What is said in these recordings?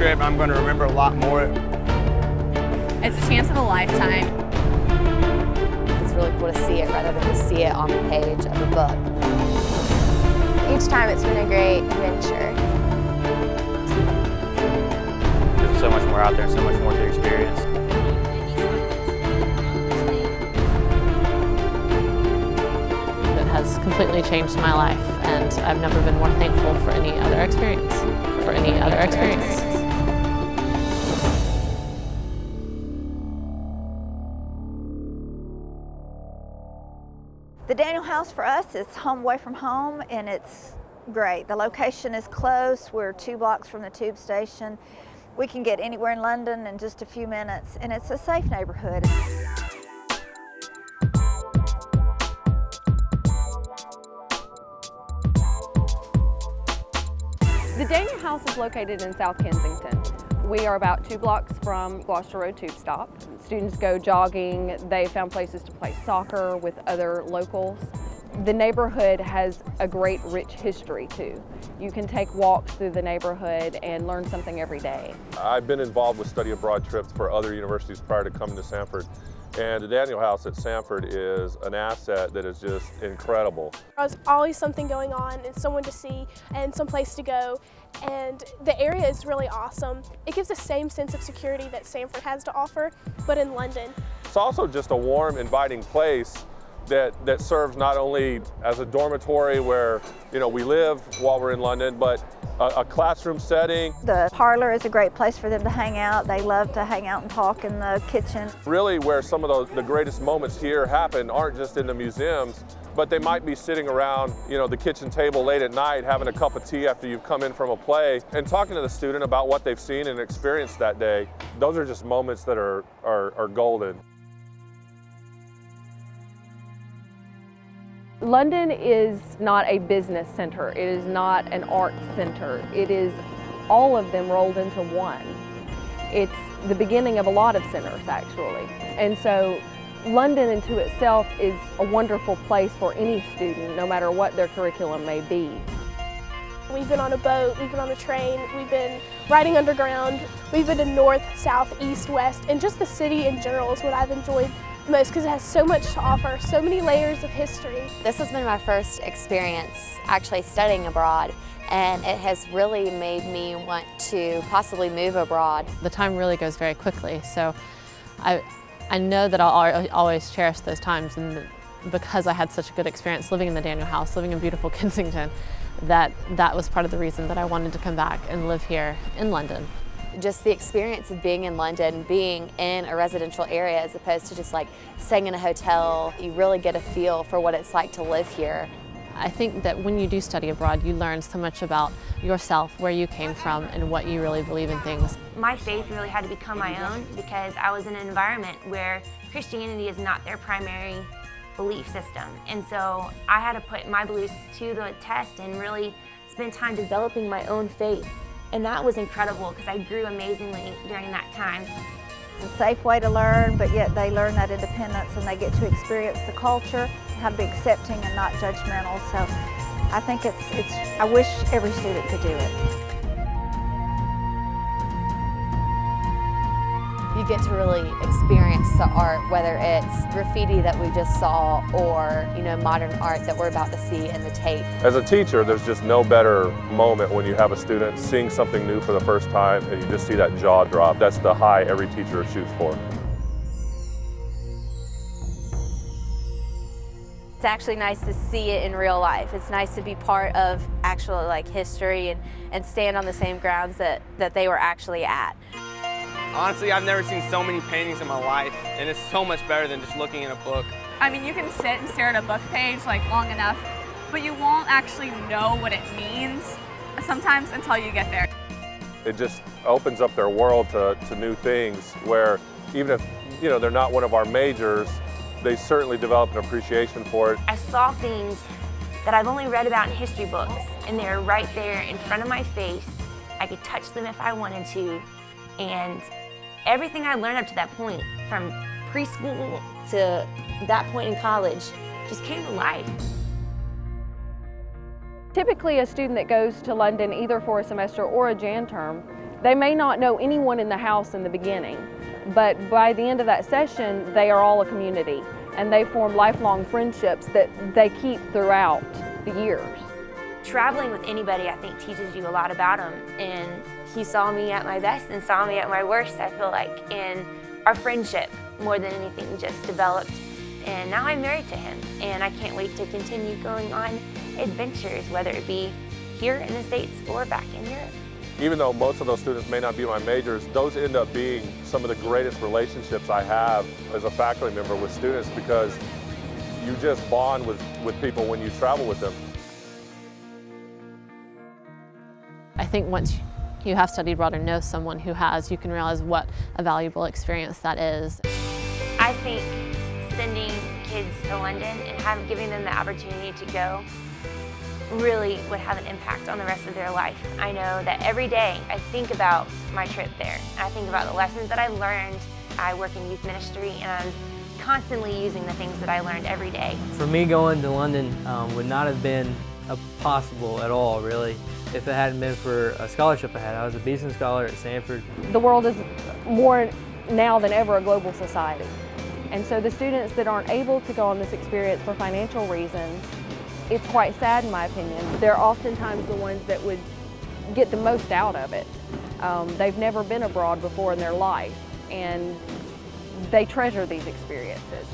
trip. I'm going to remember a lot more. It's a chance of a lifetime. It's really cool to see it rather than to see it on the page of a book. Each time it's been a great adventure. There's so much more out there, so much more to experience. It has completely changed my life, and I've never been more thankful for any other experience. The Daniel House for us is home away from home, and it's great. The location is close. We're 2 blocks from the tube station. We can get anywhere in London in just a few minutes, and it's a safe neighborhood. The Daniel House is located in South Kensington. We are about 2 blocks from Gloucester Road Tube Stop. Students go jogging, they found places to play soccer with other locals. The neighborhood has a great rich history too. You can take walks through the neighborhood and learn something every day. I've been involved with study abroad trips for other universities prior to coming to Samford. And the Daniel House at Samford is an asset that is just incredible. There's always something going on and someone to see and some place to go. And the area is really awesome. It gives the same sense of security that Samford has to offer, but in London. It's also just a warm, inviting place that serves not only as a dormitory where we live while we're in London, but a classroom setting. The parlor is a great place for them to hang out. They love to hang out and talk in the kitchen. Really where some of the greatest moments here happen aren't just in the museums, but they might be sitting around the kitchen table late at night having a cup of tea after you've come in from a play and talking to the student about what they've seen and experienced that day. Those are just moments that are golden. London is not a business center. It is not an art center. It is all of them rolled into one. It's the beginning of a lot of centers, actually. And so London into itself is a wonderful place for any student, no matter what their curriculum may be. We've been on a boat, we've been on a train, we've been riding underground, we've been to north, south, east, west, and just the city in general is what I've enjoyed most because it has so much to offer, so many layers of history. This has been my first experience actually studying abroad, and it has really made me want to possibly move abroad. The time really goes very quickly, so I know that I'll always cherish those times, and because I had such a good experience living in the Daniel House, living in beautiful Kensington, that was part of the reason that I wanted to come back and live here in London. Just the experience of being in London, being in a residential area as opposed to just like staying in a hotel, you really get a feel for what it's like to live here. I think that when you do study abroad, you learn so much about yourself, where you came from, and what you really believe in things. My faith really had to become my own because I was in an environment where Christianity is not their primary belief system. And so I had to put my beliefs to the test and really spend time developing my own faith. And that was incredible because I grew amazingly during that time. It's a safe way to learn, but yet they learn that independence and they get to experience the culture, how to be accepting and not judgmental. So I think I wish every student could do it. You get to really experience the art, whether it's graffiti that we just saw or modern art that we're about to see in the tape. As a teacher, there's just no better moment when you have a student seeing something new for the first time and you just see that jaw drop. That's the high every teacher shoots for. It's actually nice to see it in real life. It's nice to be part of actual history and stand on the same grounds that they were actually at. Honestly, I've never seen so many paintings in my life, and it's so much better than just looking in a book. I mean, you can sit and stare at a book page long enough, but you won't actually know what it means sometimes until you get there. It just opens up their world to new things where even if they're not one of our majors, they certainly develop an appreciation for it. I saw things that I've only read about in history books, and they're right there in front of my face. I could touch them if I wanted to, and everything I learned up to that point, from preschool to that point in college, just came to life. Typically, a student that goes to London either for a semester or a Jan term They may not know anyone in the house in the beginning, but by the end of that session, they are all a community, and they form lifelong friendships that they keep throughout the years. Traveling with anybody, I think, teaches you a lot about them, and he saw me at my best and saw me at my worst, I feel like, and our friendship, more than anything, just developed, and now I'm married to him, and I can't wait to continue going on adventures, whether it be here in the States or back in Europe. Even though most of those students may not be my majors, those end up being some of the greatest relationships I have as a faculty member with students, because you just bond with people when you travel with them. I think once you have studied abroad or know someone who has, you can realize what a valuable experience that is. I think sending kids to London and giving them the opportunity to go really would have an impact on the rest of their life. I know that every day I think about my trip there. I think about the lessons that I learned. I work in youth ministry, and I'm constantly using the things that I learned every day. For me, going to London would not have been possible at all, really, if it hadn't been for a scholarship I had. I was a Beeson Scholar at Samford. The world is more now than ever a global society. And so the students that aren't able to go on this experience for financial reasons, it's quite sad in my opinion. They're oftentimes the ones that would get the most out of it. They've never been abroad before in their life, and they treasure these experiences.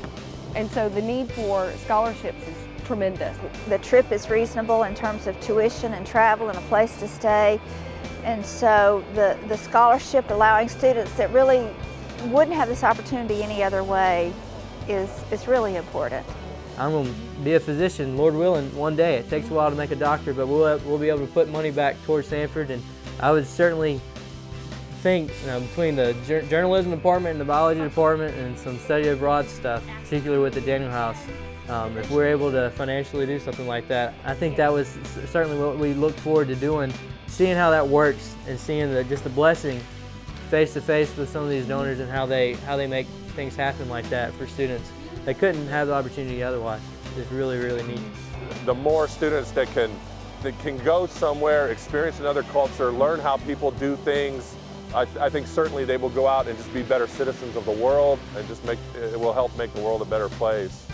And so the need for scholarships is tremendous. The trip is reasonable in terms of tuition and travel and a place to stay. And so the scholarship allowing students that really wouldn't have this opportunity any other way is really important. I'm going to be a physician, Lord willing, one day. It takes a while to make a doctor, but we'll be able to put money back towards Samford. And I would certainly think, between the journalism department and the biology department and some study abroad stuff, particularly with the Daniel House, if we're able to financially do something like that, I think that was certainly what we look forward to doing, seeing how that works and seeing just the blessing face to face with some of these donors and how they make things happen like that for students. They couldn't have the opportunity otherwise. It's really, really neat. The more students that can go somewhere, experience another culture, learn how people do things, I think certainly they will go out and just be better citizens of the world, and it will help make the world a better place.